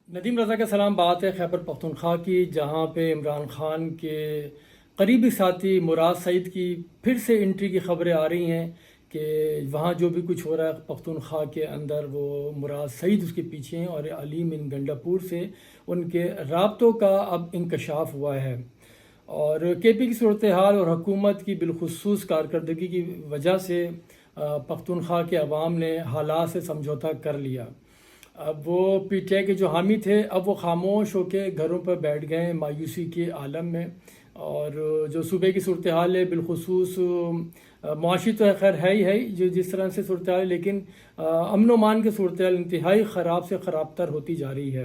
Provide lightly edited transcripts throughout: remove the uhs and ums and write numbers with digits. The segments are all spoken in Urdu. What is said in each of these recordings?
ندیم رضا کا سلام۔ بات ہے خیبر پختونخوا کی، جہاں پہ عمران خان کے قریبی ساتھی مراد سعید کی پھر سے انٹری کی خبریں آ رہی ہیں کہ وہاں جو بھی کچھ ہو رہا ہے پختونخوا کے اندر وہ مراد سعید اس کے پیچھے ہیں، اور علیم ان گنڈا پور سے ان کے رابطوں کا اب انکشاف ہوا ہے۔ اور کے پی کی صورتحال اور حکومت کی بالخصوص کارکردگی کی وجہ سے پختونخوا کے عوام نے حالات سے سمجھوتا کر لیا۔ اب وہ پی ٹی آئی کے جو حامی تھے اب وہ خاموش ہو کے گھروں پر بیٹھ گئے مایوسی کے عالم میں۔ اور جو صوبے کی صورتحال ہے بالخصوص معاشی تو خیر ہے ہی جو جس طرح سے صورتحال ہے، لیکن امن و امان کی صورتحال انتہائی خراب سے خراب تر ہوتی جا رہی ہے۔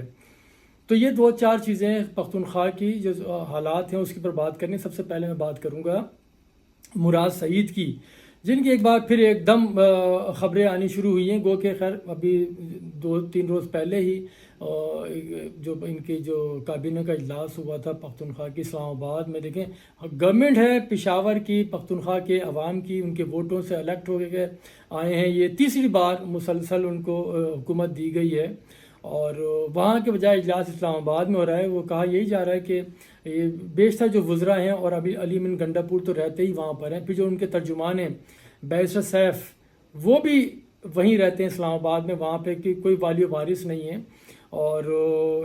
تو یہ دو چار چیزیں پختونخوا کی جو حالات ہیں اس کے اوپر بات کرنی۔ سب سے پہلے میں بات کروں گا مراد سعید کی، جن کی ایک بار پھر ایک دم خبریں آنی شروع ہوئی ہیں، گو کہ خیر ابھی 2-3 روز پہلے ہی جو ان کی جو کابینہ کا اجلاس ہوا تھا پختونخوا کی اسلام آباد میں، دیکھیں گورنمنٹ ہے پشاور کی، پختونخوا کے عوام کی، ان کے ووٹوں سے الیکٹ ہو کے آئے ہیں۔ یہ تیسری بار مسلسل ان کو حکومت دی گئی ہے، اور وہاں کے بجائے اجلاس اسلام آباد میں ہو رہا ہے۔ وہ کہا یہی جا رہا ہے کہ یہ بیشتر جو وزراء ہیں، اور ابھی علیم ان گنڈا پور تو رہتے ہی وہاں پر ہیں، پھر جو ان کے ترجمان ہیں بیرسٹر سیف وہ بھی وہیں رہتے ہیں اسلام آباد میں، وہاں پہ کہ کوئی والی و وارث نہیں ہے، اور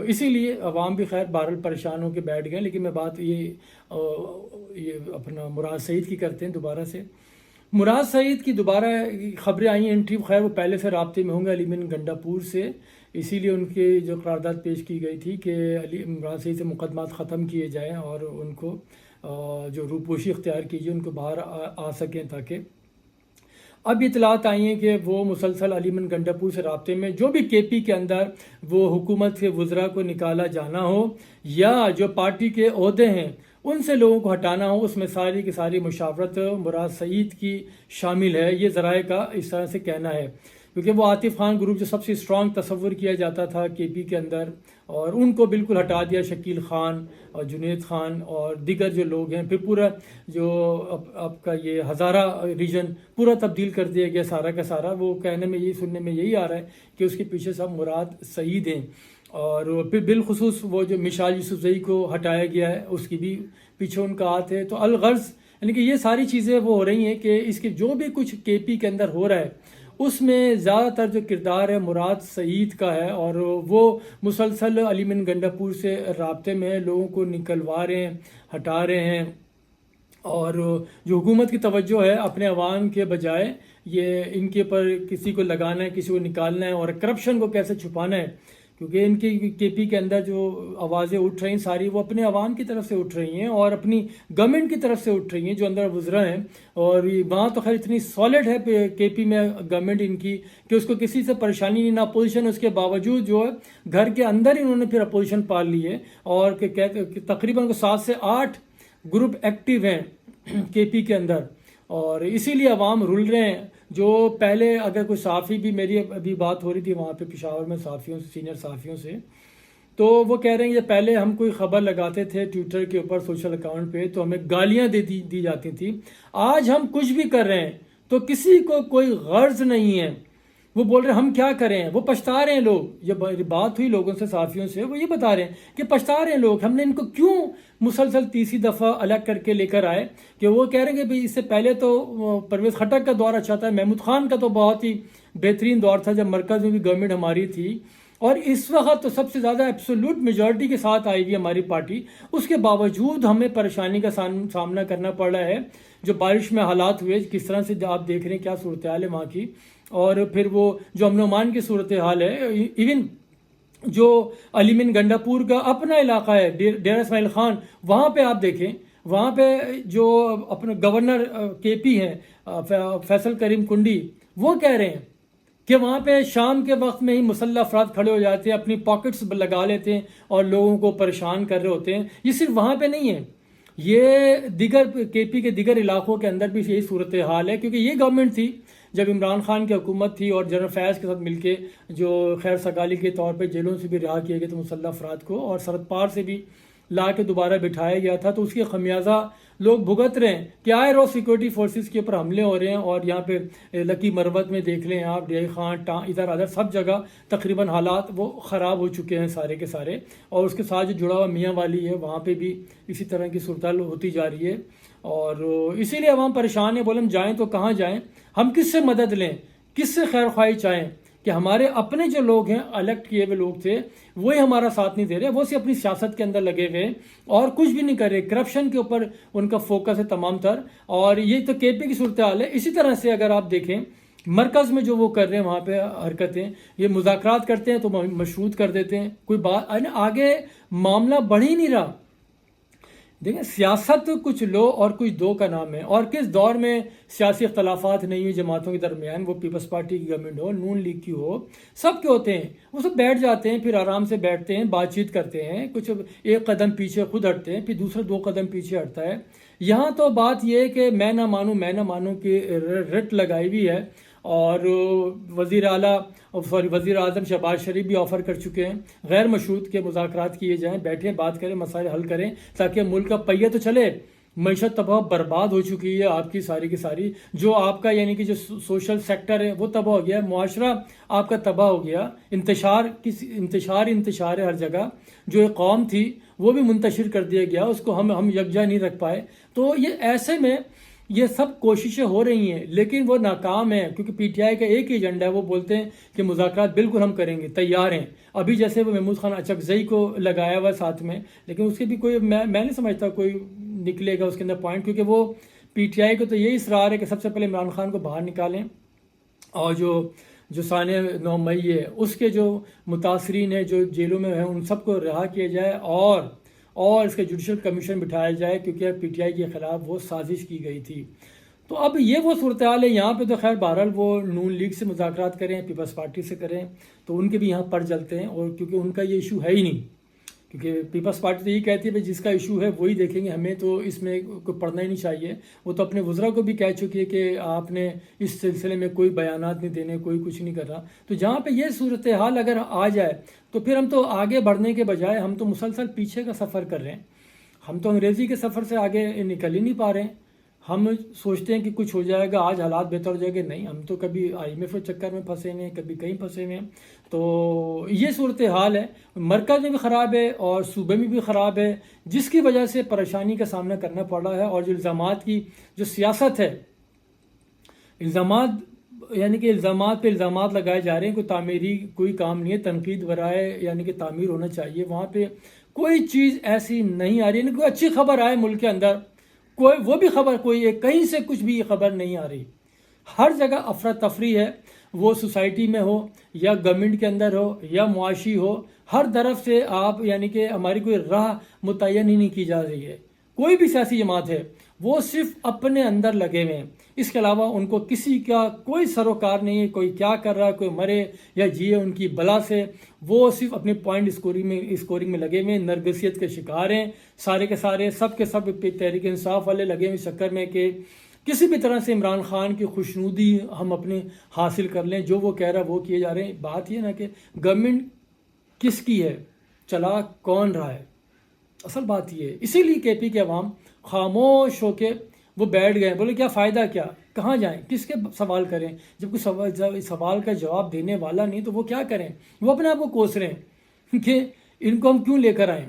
اسی لیے عوام بھی خیر بہرحال پریشان ہو کے بیٹھ گئے۔ لیکن میں بات یہ اپنا مراد سعید کی کرتے ہیں دوبارہ سے۔ مراد سعید کی دوبارہ خبریں آئی ہیں انٹری، خیر وہ پہلے سے رابطے میں ہوں گے علیم ان گنڈا پور سے، اسی لیے ان کے جو قرارداد پیش کی گئی تھی کہ مراد سعید سے مقدمات ختم کیے جائیں اور ان کو جو روپوشی اختیار کیجیے، ان کو باہر آ سکیں۔ تاکہ اب اطلاعات آئی ہیں کہ وہ مسلسل علیم ان گنڈا پور سے رابطے میں، جو بھی کے پی کے اندر وہ حکومت کے وزراء کو نکالا جانا ہو یا جو پارٹی کے عہدے ہیں ان سے لوگوں کو ہٹانا ہو، اس میں ساری کی ساری مشاورت مراد سعید کی شامل ہے، یہ ذرائع کا اس طرح سے کہنا ہے۔ کیونکہ وہ عاطف خان گروپ جو سب سے اسٹرانگ تصور کیا جاتا تھا کے پی کے اندر، اور ان کو بالکل ہٹا دیا، شکیل خان اور جنید خان اور دیگر جو لوگ ہیں، پھر پورا جو اب کا یہ ہزارہ ریجن پورا تبدیل کر دیا گیا سارا کا سارا۔ وہ کہنے میں یہی سننے میں یہی آ رہا ہے کہ اس کے پیچھے سب مراد سعید ہیں، اور پھر بالخصوص وہ جو مشال یوسفزئی کو ہٹایا گیا ہے اس کی بھی پیچھے ان کا ہاتھ ہے۔ تو الغرض یعنی کہ یہ ساری چیزیں وہ ہو رہی ہیں کہ اس کے جو بھی کچھ کے پی کے اندر ہو رہا ہے اس میں زیادہ تر جو کردار ہے مراد سعید کا ہے، اور وہ مسلسل علیم ان گنڈا پور سے رابطے میں لوگوں کو نکلوا رہے ہیں، ہٹا رہے ہیں، اور جو حکومت کی توجہ ہے اپنے عوام کے بجائے یہ ان کے پر کسی کو لگانا ہے، کسی کو نکالنا ہے، اور کرپشن کو کیسے چھپانا ہے۔ کیونکہ ان کی کے پی کے اندر جو آوازیں اٹھ رہی ہیں ساری وہ اپنے عوام کی طرف سے اٹھ رہی ہیں، اور اپنی گورنمنٹ کی طرف سے اٹھ رہی ہیں جو اندر وزراء ہیں۔ اور وہاں تو خیر اتنی سالڈ ہے کے پی میں گورنمنٹ ان کی کہ اس کو کسی سے پریشانی نہیں، نہ اپوزیشن، اس کے باوجود جو ہے گھر کے اندر ہی انہوں نے پھر اپوزیشن پال لی ہے، اور تقریباً 7 سے 8 گروپ ایکٹیو ہیں کے پی کے اندر، اور اسی لیے عوام رول رہے ہیں۔ جو پہلے اگر کوئی صحافی بھی، میری ابھی بات ہو رہی تھی وہاں پہ پشاور میں صحافیوں سے، سینئر صحافیوں سے، تو وہ کہہ رہے ہیں کہ پہلے ہم کوئی خبر لگاتے تھے ٹویٹر کے اوپر، سوشل اکاؤنٹ پہ، تو ہمیں گالیاں دی جاتی تھیں۔ آج ہم کچھ بھی کر رہے ہیں تو کسی کو کوئی غرض نہیں ہے، وہ بول رہے ہیں ہم کیا کریں، وہ پچھتا رہے ہیں لوگ۔ یہ بات ہوئی لوگوں سے، صحافیوں سے، وہ یہ بتا رہے ہیں کہ پچھتا رہے ہیں لوگ، ہم نے ان کو کیوں مسلسل تیسری دفعہ الگ کر کے لے کر آئے۔ کہ وہ کہہ رہے ہیں کہ بھئی اس سے پہلے تو پرویز خٹک کا دور اچھا تھا، محمود خان کا تو بہت ہی بہترین دور تھا جب مرکز میں بھی گورنمنٹ ہماری تھی، اور اس وقت تو سب سے زیادہ ایبسولوٹ میجورٹی کے ساتھ آئی ہوئی ہماری پارٹی، اس کے باوجود ہمیں پریشانی کا سامنا کرنا پڑ رہا ہے۔ جو بارش میں حالات ہوئے کس طرح سے آپ دیکھ رہے ہیں کیا صورتحال ہے وہاں کی، اور پھر وہ جو امن و امان کی صورتحال ہے، ایون جو علیم ان گنڈا پور کا اپنا علاقہ ہے ڈیرہ اسماعیل خان، وہاں پہ آپ دیکھیں، وہاں پہ جو اپنے گورنر کے پی ہیں فیصل کریم کنڈی، وہ کہہ رہے ہیں کہ وہاں پہ شام کے وقت میں ہی مسلح افراد کھڑے ہو جاتے ہیں، اپنی پاکٹس لگا لیتے ہیں اور لوگوں کو پریشان کر رہے ہوتے ہیں۔ یہ صرف وہاں پہ نہیں ہے، یہ دیگر کے پی کے دیگر علاقوں کے اندر بھی یہی صورتحال ہے۔ کیونکہ یہ گورنمنٹ تھی جب عمران خان کی حکومت تھی، اور جنرل فیاض کے ساتھ مل کے جو خیر سگالی کے طور پہ جیلوں سے بھی رہا کیے گئے تھے مسلح افراد کو، اور سرحد پار سے بھی لا کے دوبارہ بٹھایا گیا تھا، تو اس کے خمیازہ لوگ بھگت رہے ہیں کہ آئے روز سیکورٹی فورسز کے اوپر حملے ہو رہے ہیں، اور یہاں پہ لکی مروت میں دیکھ لیں آپ، ڈیائی خان ادھر ادھر سب جگہ تقریباً حالات وہ خراب ہو چکے ہیں سارے کے سارے، اور اس کے ساتھ جو جڑا ہوا میاں والی ہے وہاں پہ بھی اسی طرح کی صورتحال ہوتی جا رہی ہے، اور اسی لیے عوام پریشان ہے، بولے ہم جائیں تو کہاں جائیں، ہم کس سے مدد لیں، کس سے خیر خواہی چاہیں، کہ ہمارے اپنے جو لوگ ہیں الیکٹ کیے ہوئے لوگ تھے وہی ہمارا ساتھ نہیں دے رہے، وہ صرف اپنی سیاست کے اندر لگے ہوئے اور کچھ بھی نہیں کر رہے، کرپشن کے اوپر ان کا فوکس ہے تمام تر، اور یہ تو کے پی کی صورتحال ہے۔ اسی طرح سے اگر آپ دیکھیں مرکز میں جو وہ کر رہے ہیں وہاں پہ حرکتیں، یہ مذاکرات کرتے ہیں تو مشروط کر دیتے ہیں، کوئی بات آگے معاملہ بڑھ ہی نہیں رہا۔ دیکھیں سیاست کچھ لو اور کچھ دو کا نام ہے، اور کس دور میں سیاسی اختلافات نہیں ہوئی جماعتوں کے درمیان، وہ پیپلز پارٹی کی گورنمنٹ ہو، نون لیگ کی ہو، سب کے ہوتے ہیں، وہ سب بیٹھ جاتے ہیں، پھر آرام سے بیٹھتے ہیں، بات چیت کرتے ہیں، کچھ ایک قدم پیچھے خود ہٹتے ہیں، پھر دوسرا 2 قدم پیچھے ہٹتا ہے۔ یہاں تو بات یہ ہے کہ میں نہ مانوں کی رٹ لگائی ہوئی ہے، اور وزیر اعظم شہباز شریف بھی آفر کر چکے ہیں غیر مشروط کے مذاکرات کیے جائیں، بیٹھیں بات کریں، مسائل حل کریں، تاکہ ملک کا پہیہ تو چلے۔ معیشت تباہ برباد ہو چکی ہے آپ کی ساری کی ساری، جو آپ کا یعنی کہ جو سوشل سیکٹر ہے وہ تباہ ہو گیا، معاشرہ آپ کا تباہ ہو گیا، انتشار ہے ہر جگہ، جو ایک قوم تھی وہ بھی منتشر کر دیا گیا، اس کو ہم یکجا نہیں رکھ پائے۔ تو یہ ایسے میں یہ سب کوششیں ہو رہی ہیں لیکن وہ ناکام ہیں، کیونکہ پی ٹی آئی کا ایک ہی ایجنڈا ہے، وہ بولتے ہیں کہ مذاکرات بالکل ہم کریں گے، تیار ہیں۔ ابھی جیسے وہ محمود خان اچکزئی کو لگایا ہوا ساتھ میں، لیکن اس کے بھی کوئی میں نہیں سمجھتا کوئی نکلے گا اس کے اندر پوائنٹ، کیونکہ وہ پی ٹی آئی کو تو یہی اصرار ہے کہ سب سے پہلے عمران خان کو باہر نکالیں، اور جو سانحہ 9 مئی ہے اس کے جو متاثرین ہیں جو جیلوں میں ہیں ان سب کو رہا کیا جائے، اور اس کا جوڈیشل کمیشن بٹھایا جائے، کیونکہ پی ٹی آئی کے خلاف وہ سازش کی گئی تھی۔ تو اب یہ وہ صورتحال ہے یہاں پہ، تو خیر بہرحال وہ نون لیگ سے مذاکرات کریں، پیپلز پارٹی سے کریں، تو ان کے بھی یہاں پڑ جلتے ہیں، اور کیونکہ ان کا یہ ایشو ہے ہی نہیں، کیونکہ پیپلز پارٹی تو یہ کہتی ہے جس کا ایشو ہے وہی دیکھیں گے، ہمیں تو اس میں کوئی پڑھنا ہی نہیں چاہیے۔ وہ تو اپنے وزراء کو بھی کہہ چکی ہے کہ آپ نے اس سلسلے میں کوئی بیانات نہیں دینے، کوئی کچھ نہیں کر رہا۔ تو جہاں پہ یہ صورتحال اگر آ جائے تو پھر ہم تو آگے بڑھنے کے بجائے ہم تو مسلسل پیچھے کا سفر کر رہے ہیں، ہم تو انگریزی کے سفر سے آگے نکل ہی نہیں پا رہے ہیں۔ ہم سوچتے ہیں کہ کچھ ہو جائے گا، آج حالات بہتر ہو جائے گا، نہیں، ہم تو کبھی IMF کے چکر میں پھنسے ہوئے ہیں، کبھی کہیں پھنسے ہوئے ہیں۔ تو یہ صورتحال ہے، مرکز میں بھی خراب ہے اور صوبے میں بھی خراب ہے، جس کی وجہ سے پریشانی کا سامنا کرنا پڑ رہا ہے۔ اور جو الزامات کی جو سیاست ہے، یعنی کہ الزامات پہ الزامات لگائے جا رہے ہیں، کوئی تعمیری کوئی کام نہیں ہے، تنقید برائے یعنی کہ تعمیر ہونا چاہیے، وہاں پہ کوئی چیز ایسی نہیں آ رہی، یعنی کوئی اچھی خبر آئے ملک کے اندر، وہ بھی خبر کوئی ہے، کہیں سے کچھ بھی خبر نہیں آ رہی۔ ہر جگہ افراتفری ہے، وہ سوسائٹی میں ہو یا گورنمنٹ کے اندر ہو یا معاشی ہو، ہر طرف سے آپ یعنی کہ ہماری کوئی راہ متعین ہی نہیں کی جا رہی ہے۔ کوئی بھی سیاسی جماعت ہے وہ صرف اپنے اندر لگے ہوئے ہیں، اس کے علاوہ ان کو کسی کا کوئی سروکار نہیں ہے، کوئی کیا کر رہا ہے، کوئی مرے یا جیے ان کی بلا سے، وہ صرف اپنے پوائنٹ اسکورنگ میں لگے ہوئے ہیں، نرگسیت کے شکار ہیں سارے کے سارے، سب کے سب تحریک انصاف والے لگے ہوئے چکر میں کہ کسی بھی طرح سے عمران خان کی خوشنودی ہم اپنے حاصل کر لیں، جو وہ کہہ رہا ہے وہ کیے جا رہے ہیں۔ بات یہ نا کہ گورنمنٹ کس کی ہے، چلا کون رہا ہے، اصل بات یہ ہے۔ اسی لیے کے پی کے عوام خاموش ہو کے وہ بیٹھ گئے، بولے کیا فائدہ، کیا کہاں جائیں، کس کے سوال کریں، جب کوئی سوال کا جواب دینے والا نہیں تو وہ کیا کریں، وہ اپنے آپ کو کوس رہے ہیں کہ ان کو ہم کیوں لے کر آئیں۔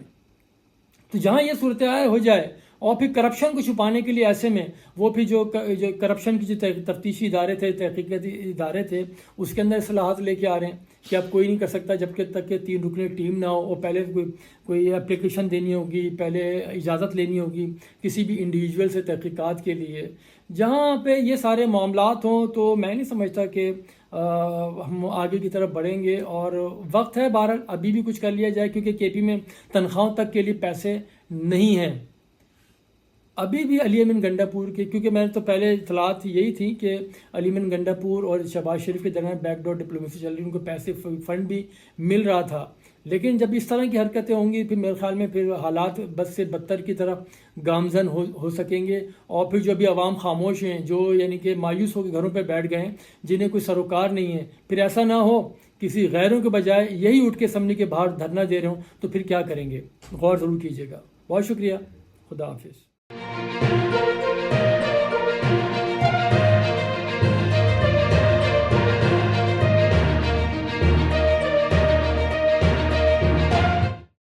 تو جہاں یہ صورتحال ہو جائے، اور پھر کرپشن کو چھپانے کے لیے ایسے میں وہ پھر جو کرپشن کی جو تفتیشی ادارے تھے، تحقیقاتی ادارے تھے، اس کے اندر اصلاحات لے کے آ رہے ہیں کہ اب کوئی نہیں کر سکتا جب تک کہ 3 رکنی ٹیم نہ ہو، اور پہلے کوئی اپلیکیشن دینی ہوگی، پہلے اجازت لینی ہوگی کسی بھی انڈیویجول سے تحقیقات کے لیے۔ جہاں پہ یہ سارے معاملات ہوں تو میں نہیں سمجھتا کہ ہم آگے کی طرف بڑھیں گے، اور وقت ہے بہرحال ابھی بھی کچھ کر لیا جائے، کیونکہ کے پی میں تنخواہوں تک کے لیے پیسے نہیں ہیں ابھی بھی۔ علی امین گنڈا پور کے، کیونکہ میں نے تو پہلے اطلاعات یہی تھی کہ علی امین گنڈا پور اور شہباز شریف کے درمیان بیک ڈور ڈپلومیسی چل رہی، ان کو پیسے فنڈ بھی مل رہا تھا، لیکن جب اس طرح کی حرکتیں ہوں گی پھر میرے خیال میں پھر حالات بد سے بدتر کی طرف گامزن ہو سکیں گے، اور پھر جو بھی عوام خاموش ہیں، جو یعنی کہ مایوس ہو کے گھروں پہ بیٹھ گئے ہیں، جنہیں کوئی سروکار نہیں ہے، پھر ایسا نہ ہو کسی غیروں کے بجائے یہی اٹھ کے اسمبلی کے باہر دھرنا دے رہے ہوں تو پھر کیا کریں گے، غور ضرور کیجیے گا۔ بہت شکریہ. خدا حافظ.